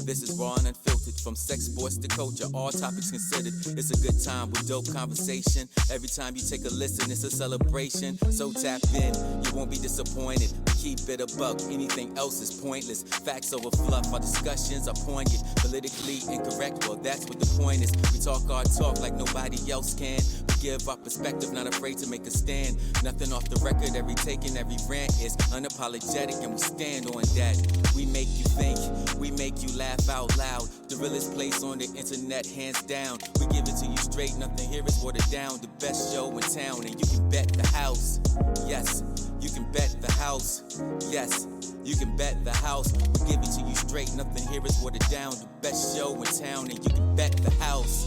This is raw and unfiltered, from sex, sports to culture, all topics considered. It's a good time with dope conversation. Every time you take a listen, it's a celebration. So tap in, you won't be disappointed. We keep it a buck, anything else is pointless. Facts over fluff, our discussions are poignant. Politically incorrect, well that's what the point is. We talk our talk like nobody else can. We give our perspective, not afraid to make a stand. Nothing off the record, every take and every rant is unapologetic, and we stand on that. We make you think, we make you laugh out loud. The realest place on the internet, hands down. We give it to you straight, nothing here is watered down. The best show in town, and you can bet the house. Yes, you can bet the house. Yes, you can bet the house. We give it to you straight, nothing here is watered down. The best show in town, and you can bet the house.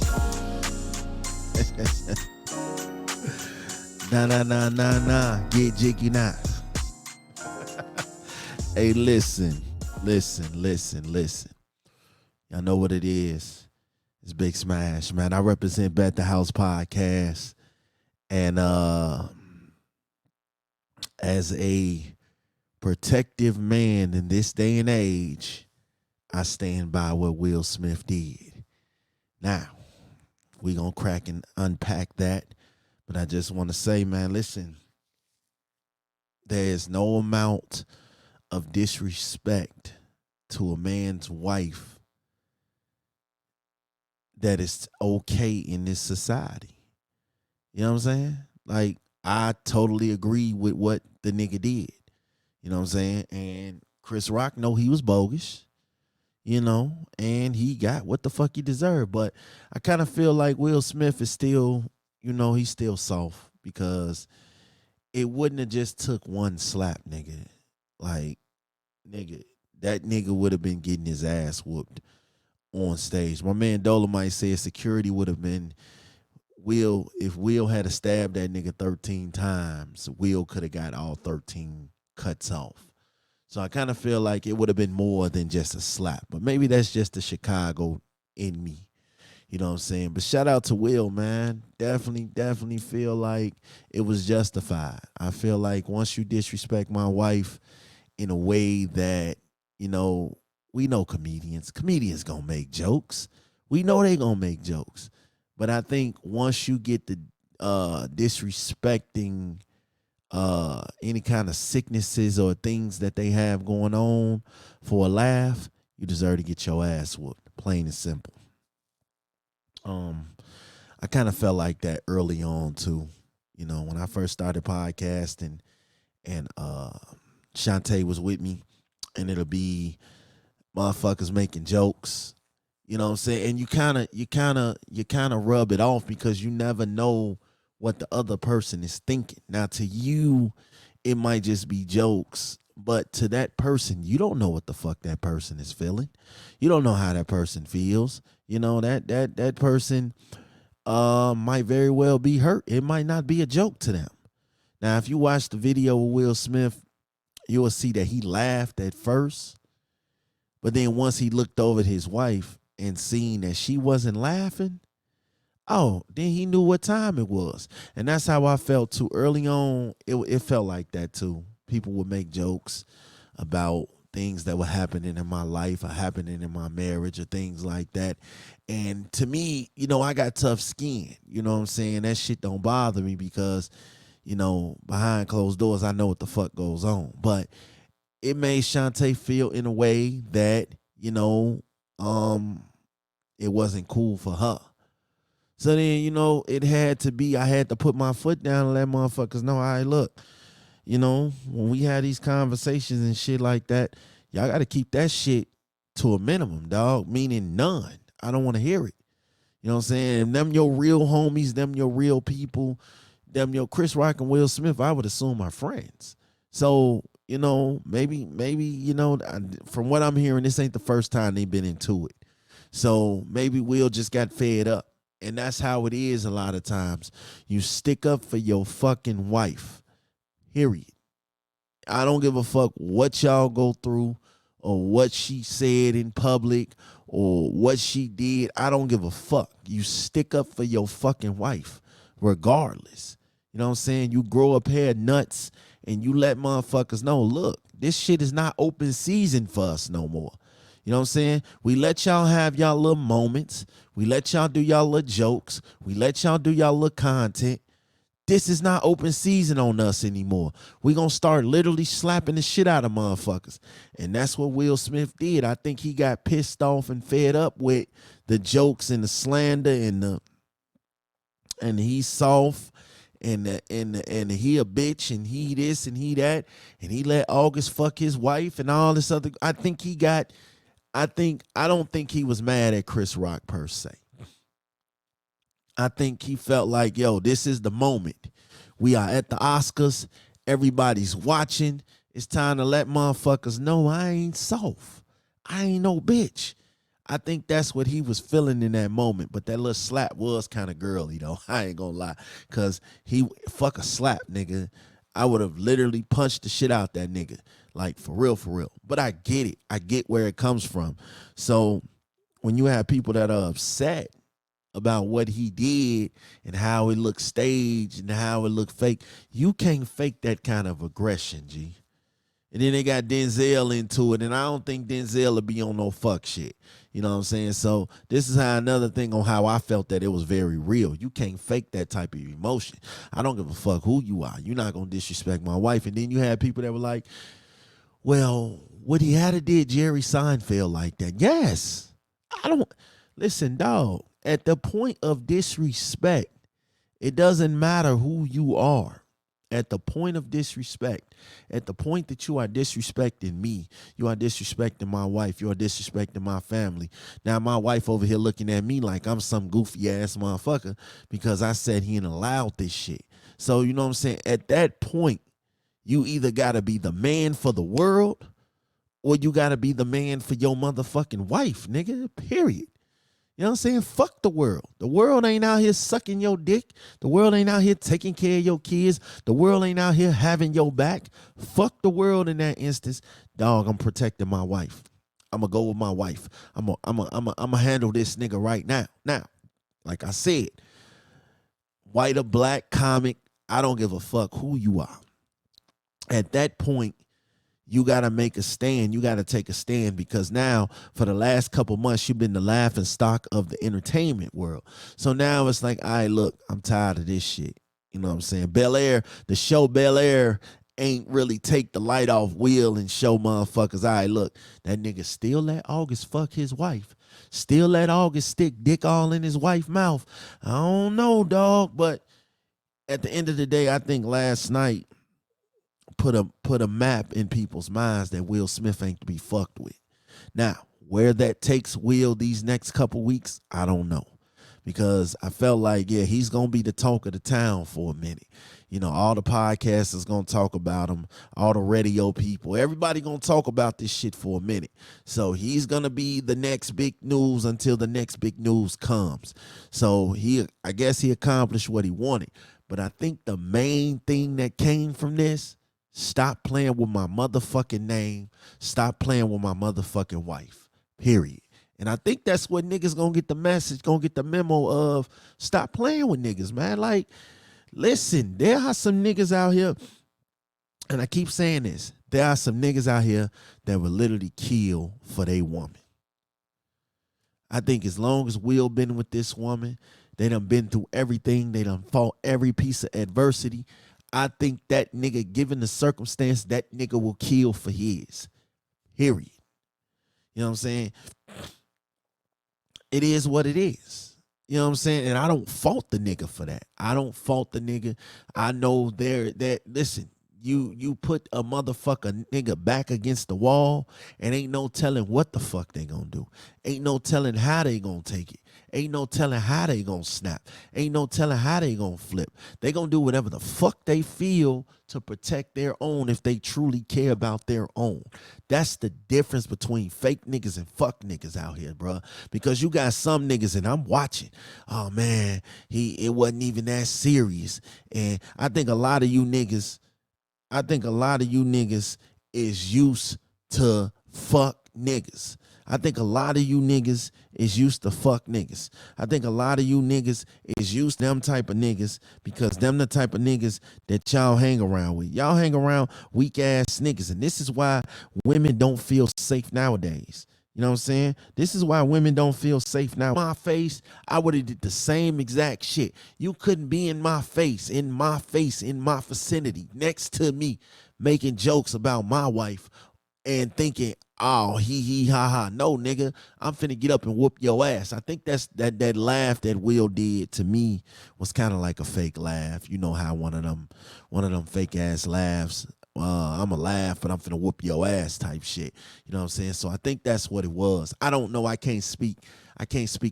Nah. Get jiggy now. Hey, listen. Y'all know what it is. It's Big Smash, man. I represent Bet the House Podcast. And as a protective man in this day and age, I stand by what Will Smith did. Now, we're going to crack and unpack that. But I just want to say, man, listen, there is no amount of disrespect to a man's wife that is okay in this society. You know what I'm saying? Like, I totally agree with what the nigga did. You know what I'm saying? And Chris Rock know he was bogus, you know, and he got what the fuck he deserved. But I kind of feel like Will Smith is still, you know, he's still soft, because it wouldn't have just took one slap, nigga. Like, nigga, that nigga would have been getting his ass whooped on stage. My man Dolomite said security would have been Will. If Will had stabbed that nigga 13 times, Will could have got all 13 cuts off. So I kind of feel like it would have been more than just a slap. But maybe that's just the Chicago in me. You know what I'm saying? But shout out to Will, man. Definitely feel like it was justified. I feel like once you disrespect my wife in a way that, you know, we know comedians gonna make jokes. We know they gonna make jokes. But I think once you get the disrespecting any kind of sicknesses or things that they have going on for a laugh, you deserve to get your ass whooped. Plain and simple. I kind of felt like that early on too. You know, when I first started podcasting and Shantae was with me, and it'll be motherfuckers making jokes. You know what I'm saying? And you kind of rub it off, because you never know what the other person is thinking. Now, to you, it might just be jokes, but to that person, you don't know what the fuck that person is feeling. You don't know how that person feels. You know, that person might very well be hurt. It might not be a joke to them. Now, if you watch the video of Will Smith, you will see that he laughed at first, but then once he looked over at his wife and seen that she wasn't laughing, oh, then he knew what time it was. And that's how I felt too. Early on, it felt like that too. People would make jokes about things that were happening in my life or happening in my marriage or things like that. And to me, you know, I got tough skin. You know what I'm saying? That shit don't bother me, because, you know, behind closed doors, I know what the fuck goes on. But it made Shantae feel in a way that, you know, it wasn't cool for her. So then, you know, I had to put my foot down and let motherfuckers know, all right, look, you know, when we had these conversations and shit like that, y'all got to keep that shit to a minimum, dog, meaning none. I don't want to hear it. You know what I'm saying? If them your real homies, them your real people, them your Chris Rock and Will Smith, I would assume are friends. So, you know, maybe, you know, from what I'm hearing, this ain't the first time they've been into it. So maybe Will just got fed up. And that's how it is a lot of times. You stick up for your fucking wife. Period. I don't give a fuck what y'all go through or what she said in public or what she did. I don't give a fuck. You stick up for your fucking wife regardless. You know what I'm saying? You grow a pair of nuts and you let motherfuckers know, look, this shit is not open season for us no more. You know what I'm saying? We let y'all have y'all little moments. We let y'all do y'all little jokes. We let y'all do y'all little content. This is not open season on us anymore. We gonna start literally slapping the shit out of motherfuckers. And that's what Will Smith did. I think he got pissed off and fed up with the jokes and the slander and he's soft and he a bitch and he this and he that and he let August fuck his wife and all this other. I don't think he was mad at Chris Rock per se. I think he felt like, yo, this is the moment. We are at the Oscars. Everybody's watching. It's time to let motherfuckers know I ain't soft. I ain't no bitch. I think that's what he was feeling in that moment. But that little slap was kind of girly, though. I ain't gonna lie. Because he fuck a slap, nigga. I would have literally punched the shit out that nigga. Like, for real, for real. But I get it. I get where it comes from. So when you have people that are upset about what he did and how it looked staged and how it looked fake, you can't fake that kind of aggression, G. And then they got Denzel into it, and I don't think Denzel will be on no fuck shit. You know what I'm saying? So this is how another thing on how I felt that it was very real. You can't fake that type of emotion. I don't give a fuck who you are. You're not going to disrespect my wife. And then you had people that were like, well, would he have did Jerry Seinfeld like that? Yes. Listen, dog, at the point of disrespect, it doesn't matter who you are. At the point of disrespect, at the point that you are disrespecting me, you are disrespecting my wife, you are disrespecting my family. Now my wife over here looking at me like I'm some goofy ass motherfucker because I said he ain't allowed this shit. So you know what I'm saying? At that point, you either gotta be the man for the world or you gotta be the man for your motherfucking wife, nigga, period. You know what I'm saying? Fuck the world. The world ain't out here sucking your dick. The world ain't out here taking care of your kids. The world ain't out here having your back. Fuck the world in that instance. Dog, I'm protecting my wife. I'm going to go with my wife. I'm gonna handle this nigga right now. Now, like I said, white or black, comic, I don't give a fuck who you are. At that point, you got to make a stand. You got to take a stand because now for the last couple months, you've been the laughing stock of the entertainment world. So now it's like, all right, look, I'm tired of this shit. You know what I'm saying? Bel-Air, the show Bel-Air ain't really take the light off Will and show motherfuckers, all right, look, that nigga still let August fuck his wife. Still let August stick dick all in his wife's mouth. I don't know, dog, but at the end of the day, I think last night, put a map in people's minds that Will Smith ain't to be fucked with. Now, where that takes Will these next couple weeks, I don't know. Because I felt like, yeah, he's going to be the talk of the town for a minute. You know, all the podcasters going to talk about him, all the radio people, everybody going to talk about this shit for a minute. So he's going to be the next big news until the next big news comes. So I guess he accomplished what he wanted. But I think the main thing that came from this, stop playing with my motherfucking name. Stop playing with my motherfucking wife. Period. And I think that's what niggas gonna get the message, gonna get the memo of stop playing with niggas, man. Like, listen, there are some niggas out here, and I keep saying this, there are some niggas out here that will literally kill for their woman. I think as long as Will been with this woman, they done been through everything, they done fought every piece of adversity. I think that nigga, given the circumstance, that nigga will kill for his. Period. You know what I'm saying? It is what it is. You know what I'm saying? And I don't fault the nigga for that. I don't fault the nigga. I know listen, you put a motherfucker nigga back against the wall and ain't no telling what the fuck they gonna do. Ain't no telling how they gonna take it. Ain't no telling how they gonna snap. Ain't no telling how they gonna flip. They gonna do whatever the fuck they feel to protect their own if they truly care about their own. That's the difference between fake niggas and fuck niggas out here, bro. Because you got some niggas, and I'm watching, oh man, it wasn't even that serious. And I think a lot of you niggas is used to fuck niggas. I think a lot of you niggas is used to fuck niggas. I think a lot of you niggas is used to them type of niggas because them the type of niggas that y'all hang around with. Y'all hang around weak ass niggas. And this is why women don't feel safe nowadays. You know what I'm saying? This is why women don't feel safe now. My face, I would have did the same exact shit. You couldn't be in my face, in my vicinity, next to me, making jokes about my wife and thinking, oh, he, ha, ha. No, nigga, I'm finna get up and whoop your ass. I think that's that laugh that Will did to me was kind of like a fake laugh. You know how one of them fake ass laughs. I'm a laugh, but I'm finna whoop your ass type shit. You know what I'm saying? So I think that's what it was. I don't know. I can't speak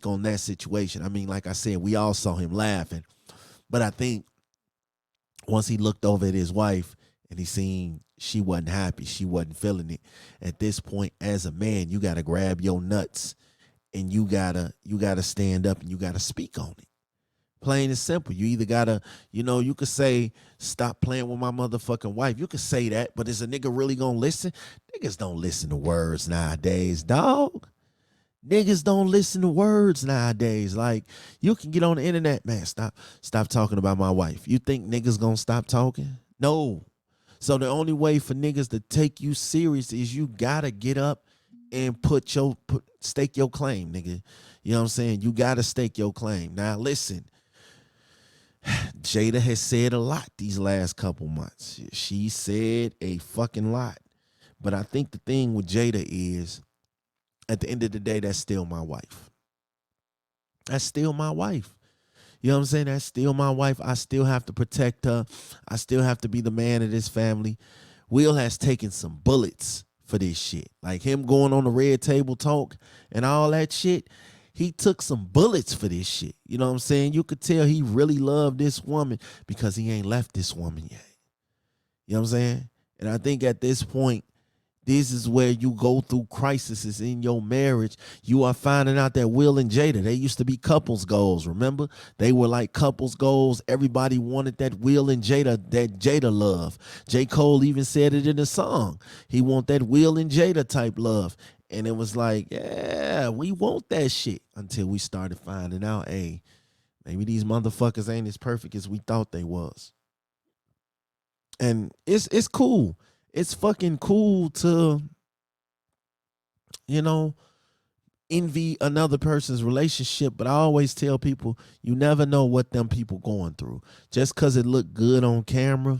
on that situation. I mean, like I said, we all saw him laughing, but I think once he looked over at his wife and he seen she wasn't happy, she wasn't feeling it. At this point, as a man, you gotta grab your nuts and you gotta stand up and you gotta speak on it. Plain and simple. You either gotta, you could say, stop playing with my motherfucking wife. You could say that, but is a nigga really gonna listen? Niggas don't listen to words nowadays, dog. Niggas don't listen to words nowadays. Like, you can get on the internet, man, stop talking about my wife. You think niggas gonna stop talking? No. So the only way for niggas to take you serious is you gotta get up and stake your claim, nigga. You know what I'm saying? You gotta stake your claim. Now listen, Jada has said a lot these last couple months. She said a fucking lot. But I think the thing with Jada is, at the end of the day, that's still my wife. That's still my wife. You know what I'm saying? That's still my wife. I still have to protect her. I still have to be the man of this family. Will has taken some bullets for this shit. Like him going on the red table talk and all that shit. He took some bullets for this shit. You know what I'm saying? You could tell he really loved this woman because he ain't left this woman yet. You know what I'm saying? And I think at this point, this is where you go through crises in your marriage. You are finding out that Will and Jada, they used to be couples goals, remember? They were like couples goals. Everybody wanted that Will and Jada, that Jada love. J. Cole even said it in the song. He want that Will and Jada type love. And it was like, yeah, we want that shit until we started finding out, hey, maybe these motherfuckers ain't as perfect as we thought they was. And it's cool. It's fucking cool to, envy another person's relationship, but I always tell people, you never know what them people going through. Just because it looked good on camera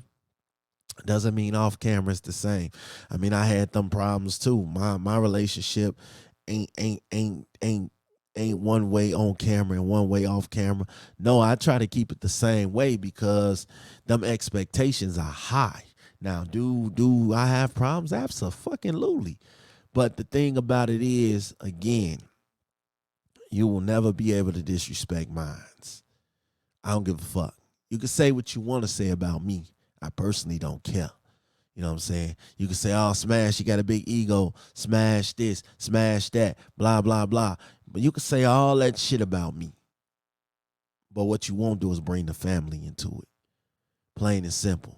doesn't mean off camera it's the same. I mean, I had them problems too. My relationship ain't one way on camera and one way off camera. No, I try to keep it the same way because them expectations are high. Now, do I have problems? Absolutely. But the thing about it is, again, you will never be able to disrespect mines. I don't give a fuck. You can say what you want to say about me. I personally don't care. You know what I'm saying? You can say, oh, Smash, you got a big ego. Smash this, smash that, blah, blah, blah. But you can say all that shit about me. But what you won't do is bring the family into it. Plain and simple.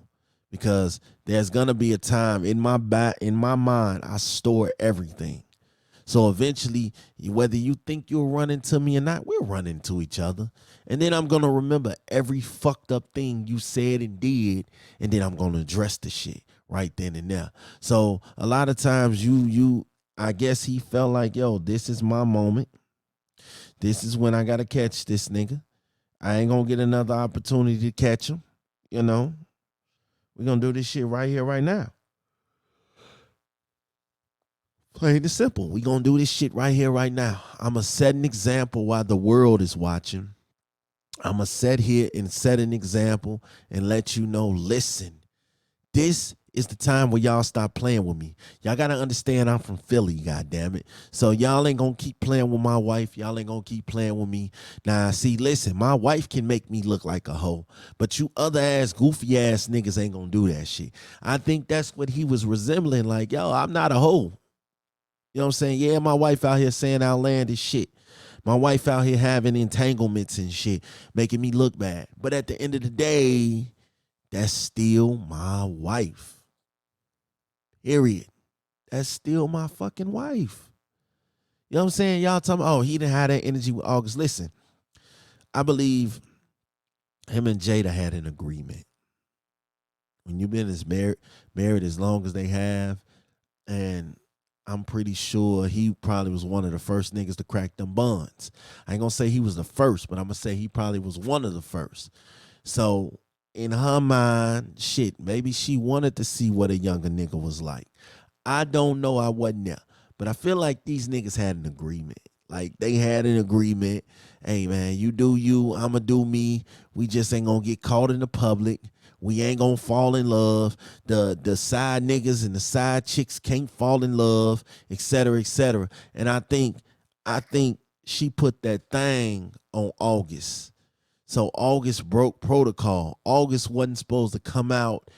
Because there's gonna be a time in my mind, I store everything. So eventually, whether you think you'll run into me or not, we'll run into each other. And then I'm gonna remember every fucked up thing you said and did, and then I'm gonna address the shit right then and there. So a lot of times I guess he felt like, yo, this is my moment. This is when I gotta catch this nigga. I ain't gonna get another opportunity to catch him, you know. We're going to do this shit right here, right now. Plain and simple. We're going to do this shit right here, right now. I'm going to set an example while the world is watching. I'm going to sit here and set an example and let you know, listen, this is the time where y'all stop playing with me. Y'all got to understand I'm from Philly, goddammit. So y'all ain't going to keep playing with my wife. Y'all ain't going to keep playing with me. Now, see, listen, my wife can make me look like a hoe, but you other ass, goofy ass niggas ain't going to do that shit. I think that's what he was resembling. Like, yo, I'm not a hoe. You know what I'm saying? Yeah, my wife out here saying outlandish shit. My wife out here having entanglements and shit, making me look bad. But at the end of the day, that's still my wife. Period. That's still my fucking wife. You know what I'm saying? Y'all talking, oh, he didn't have that energy with August. Listen, I believe him and Jada had an agreement. When you've been as married as long as they have, and I'm pretty sure he probably was one of the first niggas to crack them buns. I ain't gonna say he was the first, but I'm gonna say he probably was one of the first. So in her mind, shit, maybe she wanted to see what a younger nigga was like. I don't know. I wasn't there. But I feel like these niggas had an agreement. Like they had an agreement. Hey man, you do you, I'ma do me. We just ain't gonna get caught in the public. We ain't gonna fall in love. The side niggas and the side chicks can't fall in love, et cetera, et cetera. And I think she put that thing on August. So August broke protocol. August wasn't supposed to come out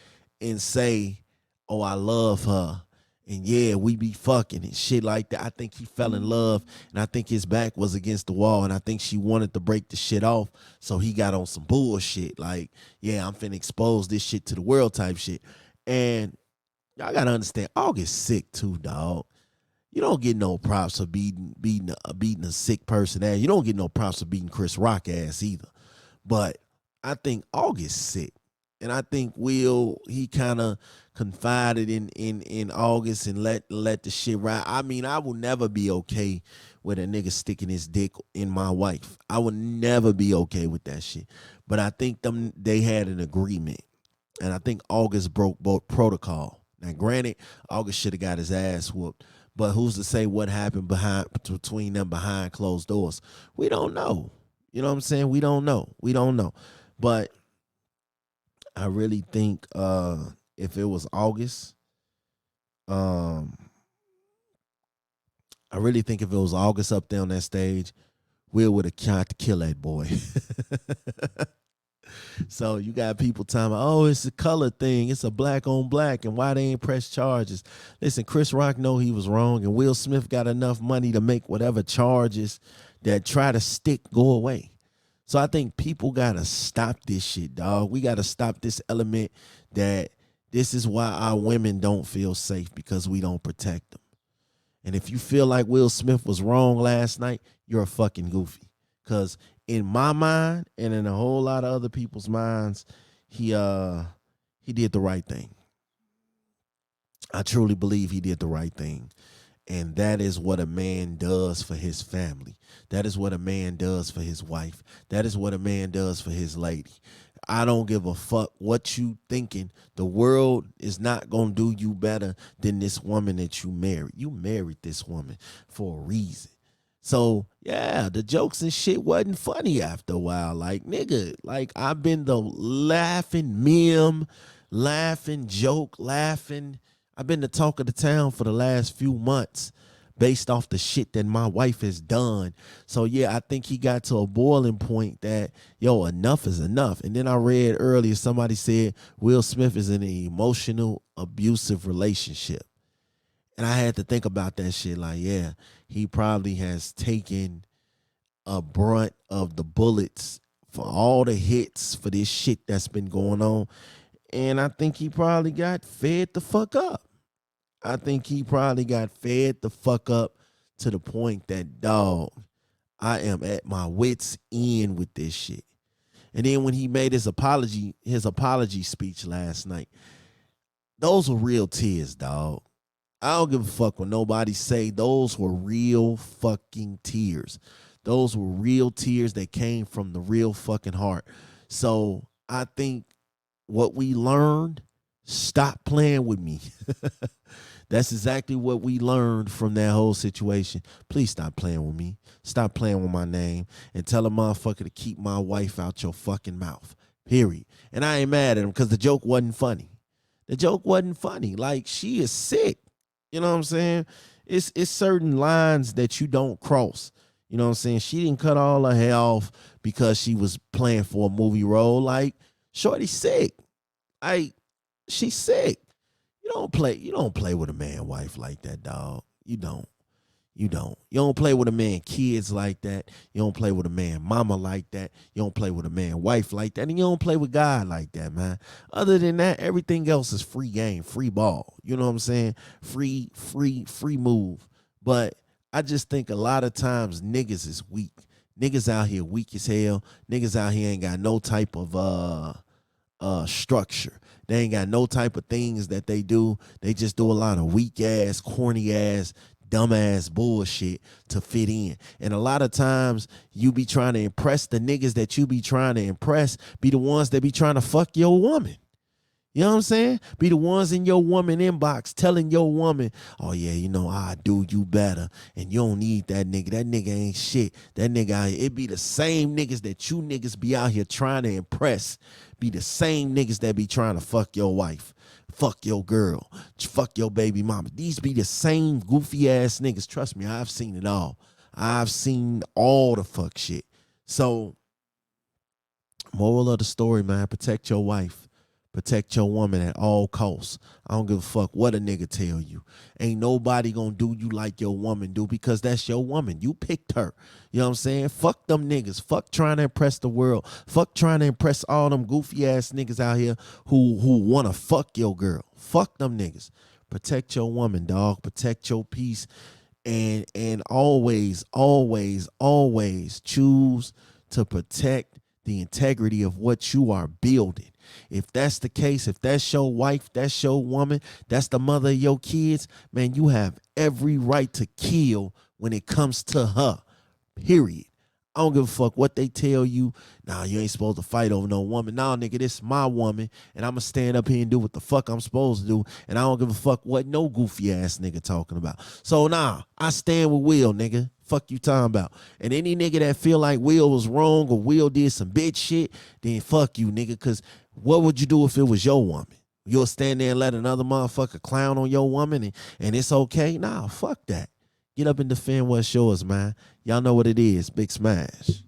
and say, "Oh, I love her." And yeah, we be fucking and shit like that. I think he fell in love, and I think his back was against the wall, and I think she wanted to break the shit off. So he got on some bullshit. Like, yeah, I'm finna expose this shit to the world type shit. And y'all gotta understand, August sick too, dog. You don't get no props for beating a sick person ass. You don't get no props for beating Chris Rock ass either. But I think August sick. And I think Will, he kind of confided in August and let the shit ride. I mean, I will never be okay with a nigga sticking his dick in my wife. I would never be okay with that shit. But I think they had an agreement. And I think August broke both protocol. Now, granted, August should have got his ass whooped. But who's to say what happened between them behind closed doors? We don't know. You know what I'm saying? We don't know. We don't know. But I really think if it was August, I really think if it was August up there on that stage, Will would have tried to kill that boy. So you got people talking about, oh, it's a color thing. It's a black on black. And why they ain't press charges? Listen, Chris Rock know he was wrong. And Will Smith got enough money to make whatever charges that try to stick go away. So I think people got to stop this shit, dog. We got to stop this element that this is why our women don't feel safe, because we don't protect them. And if you feel like Will Smith was wrong last night, you're a fucking goofy. Because in my mind and in a whole lot of other people's minds, he did the right thing. I truly believe he did the right thing. And that is what a man does for his family. That is what a man does for his wife. That is what a man does for his lady. I don't give a fuck what you thinking. The world is not going to do you better than this woman that you married. You married this woman for a reason. So, yeah, the jokes and shit wasn't funny after a while. Like, nigga, like I've been the laughing meme, laughing joke, laughing. I've been the talk of the town for the last few months based off the shit that my wife has done. So, yeah, I think he got to a boiling point that, yo, enough is enough. And then I read earlier, somebody said Will Smith is in an emotional abusive relationship. And I had to think about that shit. Like, yeah, he probably has taken a brunt of the bullets for all the hits for this shit that's been going on. And I think he probably got fed the fuck up. I think he probably got fed the fuck up to the point that, dog, I am at my wit's end with this shit. And then when he made his apology speech last night, those were real tears, dog. I don't give a fuck what nobody say. Those were real fucking tears. Those were real tears that came from the real fucking heart. So I think what we learned, stop playing with me. That's exactly what we learned from that whole situation. Please stop playing with me. Stop playing with my name and tell a motherfucker to keep my wife out your fucking mouth. Period. And I ain't mad at him because the joke wasn't funny. The joke wasn't funny. Like, she is sick. You know what I'm saying? It's certain lines that you don't cross. You know what I'm saying? She didn't cut all her hair off because she was playing for a movie role. Like, shorty's sick. She's sick. You don't play with a man wife like that, dog. You don't. You don't play with a man kids like that. You don't play with a man mama like that. You don't play with a man wife like that. And you don't play with God like that, man. Other than that, everything else is free game, free ball. You know what I'm saying? Free move. But I just think a lot of times niggas is weak. Niggas out here weak as hell. Niggas out here ain't got no type of structure. They ain't got no type of things that they do. They just do a lot of weak ass, corny ass, dumbass bullshit to fit in. And a lot of times you be trying to impress the niggas that you be trying to impress, be the ones that be trying to fuck your woman. You know what I'm saying? Be the ones in your woman inbox telling your woman, oh yeah, you know, I do you better. And you don't need that nigga. That nigga ain't shit. That nigga out here. It be the same niggas that you niggas be out here trying to impress. Be the same niggas that be trying to fuck your wife. Fuck your girl. Fuck your baby mama. These be the same goofy ass niggas. Trust me, I've seen it all. I've seen all the fuck shit. So, moral of the story, man, protect your wife. Protect your woman at all costs. I don't give a fuck what a nigga tell you. Ain't nobody gonna do you like your woman do, because that's your woman. You picked her. You know what I'm saying? Fuck them niggas. Fuck trying to impress the world. Fuck trying to impress all them goofy ass niggas out here who wanna fuck your girl. Fuck them niggas. Protect your woman, dog. Protect your peace. And always, always, always choose to protect the integrity of what you are building. If that's the case, if that's your wife, that's your woman, that's the mother of your kids, man, you have every right to kill when it comes to her, period. I don't give a fuck what they tell you. Nah, you ain't supposed to fight over no woman. Nah, nigga, this is my woman, and I'm going to stand up here and do what the fuck I'm supposed to do, and I don't give a fuck what no goofy ass nigga talking about. So, nah, I stand with Will, nigga. Fuck you talking about. And any nigga that feel like Will was wrong or Will did some bitch shit, then fuck you, nigga, because what would you do if it was your woman? You'll stand there and let another motherfucker clown on your woman and it's okay? Nah, fuck that. Get up and defend what's yours, man. Y'all know what it is. Big Smash.